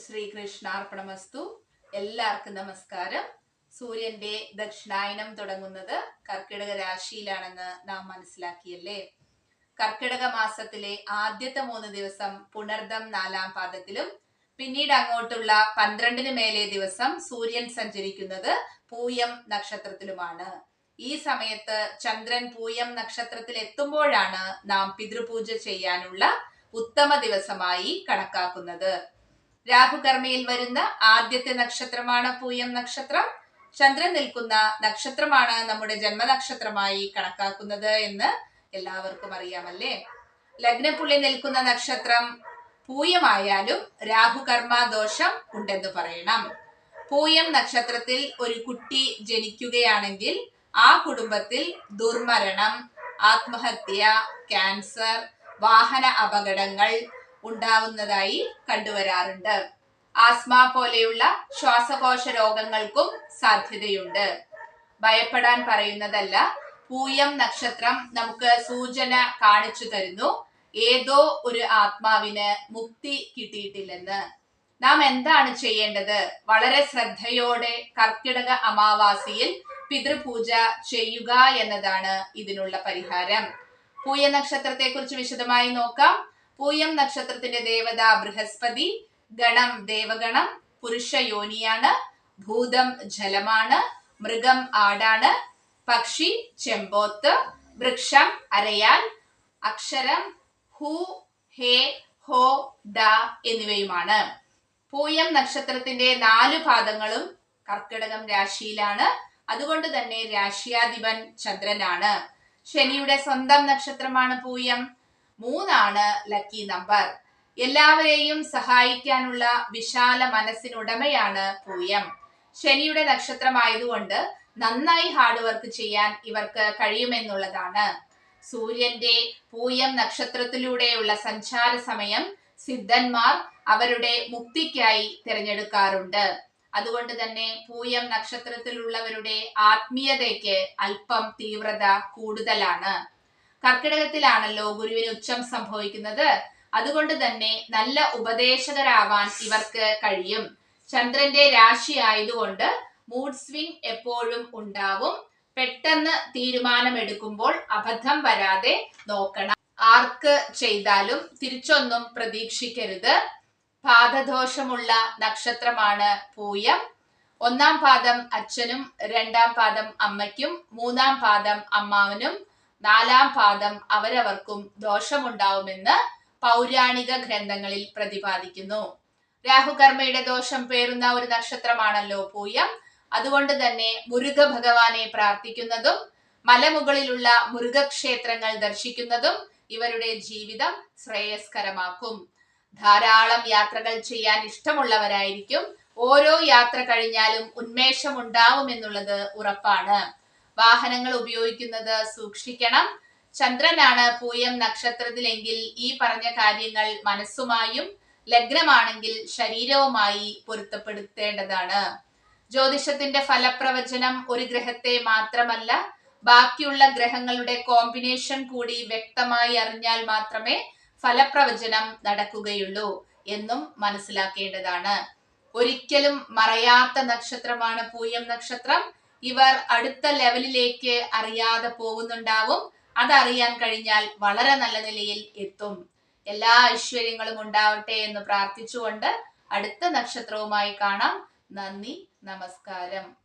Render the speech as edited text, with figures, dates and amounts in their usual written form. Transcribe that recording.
ശ്രീകൃഷ്ണാർപ്പണമസ്തു. എല്ലാവർക്കും നമസ്കാരം. സൂര്യന്റെ ദക്ഷിണായനം തുടങ്ങുന്നത് കർക്കിടക രാശിയിലാണെന്ന് നാം മനസ്സിലാക്കിയല്ലേ. കർക്കിടക മാസത്തിലെ ആദ്യത്തെ 3 ദിവസം പുണർദം 4-ാം പാദത്തിലും പിന്നീട് അങ്ങോട്ടുള്ള 12 മേലെ ദിവസം സൂര്യൻ സഞ്ചരിക്കുന്നത് പൂയം നക്ഷത്രത്തിലുമാണ്. ഈ സമയത്ത് ചന്ദ്രൻ പൂയം നക്ഷത്രത്തിൽ എത്തുമ്പോഴാണ് നാം പിതൃപൂജ ചെയ്യാനുള്ള ഉത്തമ ദിവസമായി കണക്കാക്കുന്നത്. രാഹുകർമ്മയിൽ വരുന്ന ആദ്യത്തെ നക്ഷത്രമാണ് പൂയം നക്ഷത്രം. ചന്ദ്രൻ നിൽക്കുന്ന നക്ഷത്രമാണ് നമ്മുടെ ജന്മനക്ഷത്രമായി കണക്കാക്കുന്നത് എന്ന് എല്ലാവർക്കും അറിയാമല്ലേ. ലഗ്നപ്പുള്ളി നിൽക്കുന്ന നക്ഷത്രം പൂയമായാലും രാഹുകർമ്മ ദോഷം ഉണ്ടെന്ന് പറയണം. പൂയം നക്ഷത്രത്തിൽ ഒരു കുട്ടി ജനിക്കുകയാണെങ്കിൽ ആ കുടുംബത്തിൽ ദുർമരണം, ആത്മഹത്യ, ക്യാൻസർ, വാഹന അപകടങ്ങൾ ഉണ്ടാവുന്നതായി കണ്ടുവരാറുണ്ട്. ആസ്മ പോലെയുള്ള ശ്വാസകോശ രോഗങ്ങൾക്കും സാധ്യതയുണ്ട്. ഭയപ്പെടാൻ പറയുന്നതല്ല, പൂയം നക്ഷത്രം നമുക്ക് സൂചന കാണിച്ചു തരുന്നു ഏതോ ഒരു ആത്മാവിന് മുക്തി കിട്ടിയിട്ടില്ലെന്ന്. നാം എന്താണ് ചെയ്യേണ്ടത്? വളരെ ശ്രദ്ധയോടെ കർക്കിടക അമാവാസിയിൽ പിതൃപൂജ ചെയ്യുക എന്നതാണ് ഇതിനുള്ള പരിഹാരം. പൂയ നക്ഷത്രത്തെ കുറിച്ച് വിശദമായി നോക്കാം. പൂയം നക്ഷത്രത്തിന്റെ ദേവത ബൃഹസ്പതി, ഗണം ദേവഗണം, പുരുഷ യോനിയാണ്, ഭൂതം ജലമാണ്, മൃഗം ആടാണ്, പക്ഷി ചെമ്പോത്ത്, വൃക്ഷം അരയാൽ, അക്ഷരം ഹു, ഹേ, ഹോ, ഡ എന്നിവയുമാണ്. പൂയം നക്ഷത്രത്തിന്റെ 4 പാദങ്ങളും കർക്കിടകം രാശിയിലാണ്. അതുകൊണ്ട് തന്നെ രാശ്യാധിപൻ ചന്ദ്രനാണ്. ശനിയുടെ സ്വന്തം നക്ഷത്രമാണ് പൂയം. 3 ലക്കി നമ്പർ. എല്ലാവരെയും സഹായിക്കാനുള്ള വിശാല മനസ്സിനുടമയാണ് പൂയം. ശനിയുടെ നക്ഷത്രമായതുകൊണ്ട് നന്നായി ഹാർഡ് വർക്ക് ചെയ്യാൻ ഇവർക്ക് കഴിയുമെന്നുള്ളതാണ്. സൂര്യന്റെ പൂയം നക്ഷത്രത്തിലൂടെയുള്ള സഞ്ചാര സമയം സിദ്ധന്മാർ അവരുടെ മുക്തിക്കായി തിരഞ്ഞെടുക്കാറുണ്ട്. അതുകൊണ്ട് തന്നെ പൂയം നക്ഷത്രത്തിലുള്ളവരുടെ ആത്മീയതയ്ക്ക് അല്പം തീവ്രത കൂടുതലാണ്. കർക്കിടകത്തിലാണല്ലോ ഗുരുവിന് ഉച്ചം സംഭവിക്കുന്നത്. അതുകൊണ്ട് തന്നെ നല്ല ഉപദേശകരാവാൻ ഇവർക്ക് കഴിയും. ചന്ദ്രന്റെ രാശി ആയതുകൊണ്ട് മൂഡ് സ്വിംഗ് എപ്പോഴും ഉണ്ടാവും. പെട്ടെന്ന് തീരുമാനമെടുക്കുമ്പോൾ അബദ്ധം വരാതെ നോക്കണം. ആർക്ക് ചെയ്താലും തിരിച്ചൊന്നും പ്രതീക്ഷിക്കരുത്. പാദദോഷമുള്ള നക്ഷത്രമാണ് പൂയം. 1-ാം പാദം അച്ഛനും 2-ാം പാദം അമ്മയ്ക്കും 3-ാം പാദം അമ്മാവനും 4-ാം പാദം അവരവർക്കും ദോഷമുണ്ടാവുമെന്ന് പൗരാണിക ഗ്രന്ഥങ്ങളിൽ പ്രതിപാദിക്കുന്നു. രാഹുകർമ്മയുടെ ദോഷം പേറുന്ന ഒരു നക്ഷത്രമാണല്ലോ പൂയം. അതുകൊണ്ട് തന്നെ മുരുക ഭഗവാനെ പ്രാർത്ഥിക്കുന്നതും മലമുകളിലുള്ള മുരുകക്ഷേത്രങ്ങൾ ദർശിക്കുന്നതും ഇവരുടെ ജീവിതം ശ്രേയസ്കരമാക്കും. ധാരാളം യാത്രകൾ ചെയ്യാൻ ഇഷ്ടമുള്ളവരായിരിക്കും. ഓരോ യാത്ര കഴിഞ്ഞാലും ഉന്മേഷം ഉണ്ടാവുമെന്നുള്ളത് ഉറപ്പാണ്. വാഹനങ്ങൾ ഉപയോഗിക്കുന്നത് സൂക്ഷിക്കണം. ചന്ദ്രനാണ് പൂയം നക്ഷത്രത്തിലെങ്കിൽ ഈ പറഞ്ഞ കാര്യങ്ങൾ മനസ്സുമായും, ലഗ്നമാണെങ്കിൽ ശരീരവുമായി പൊരുത്തപ്പെടുത്തേണ്ടതാണ്. ജ്യോതിഷത്തിന്റെ ഫലപ്രവചനം ഒരു ഗ്രഹത്തെ മാത്രമല്ല, ബാക്കിയുള്ള ഗ്രഹങ്ങളുടെ കോമ്പിനേഷൻ കൂടി വ്യക്തമായി അറിഞ്ഞാൽ മാത്രമേ ഫലപ്രവചനം നടക്കുകയുള്ളൂ എന്നും മനസ്സിലാക്കേണ്ടതാണ്. ഒരിക്കലും മറയാത്ത നക്ഷത്രമാണ് പൂയം നക്ഷത്രം. ഇവർ അടുത്ത ലെവലിലേക്ക് അറിയാതെ പോകുന്നുണ്ടാവും. അതറിയാൻ കഴിഞ്ഞാൽ വളരെ നല്ല നിലയിൽ എത്തും. എല്ലാ ഐശ്വര്യങ്ങളും ഉണ്ടാവട്ടെ എന്ന് പ്രാർത്ഥിച്ചുകൊണ്ട് അടുത്ത നക്ഷത്രവുമായി കാണാം. നന്ദി, നമസ്കാരം.